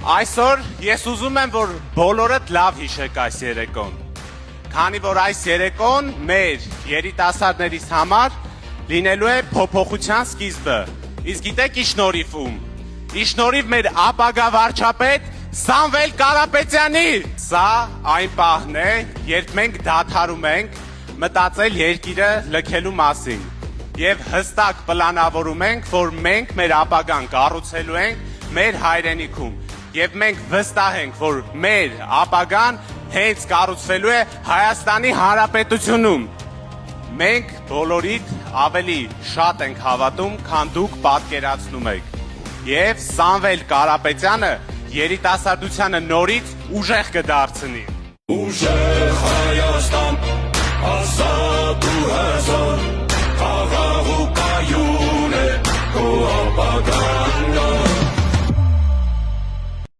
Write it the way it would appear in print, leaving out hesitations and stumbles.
Այսօր ես ուզում եմ, որ բոլորդ լավ հիշեք այս երեկոն, քանի որ այս երեկոն մեր երիտասարդներից համար լինելու է փոփոխության սկիզբը, իսկ գիտեք ի շնորհիվ ում, ի շնորհիվ մեր ապագա վարչապետ Սամվել Կարապետյանի։ Սա այն պահն է, երբ մենք դադարում ենք մտածել երկիրը լքելու մասին եւ հստակ պլանավորում ենք, որ մենք մեր ապագան կառուցելու ենք մեր հայրենիքում եւ մենք վստահ ենք, որ մեր ապագան հենց կառուցվելու է Հայաստանի Հանրապետությունում։ Մենք բոլորիդ ավելի շատ ենք հավատում, քան դուք պատկերացնում եք։ Եվ Սամվել Կարապետյանը երիտասարդությանը նորից ուժեղ կդարձնի։ Ուժեղ Հայաստան, ազատ ու հզոր, խաղաղ ու կայուն է քո ապագան։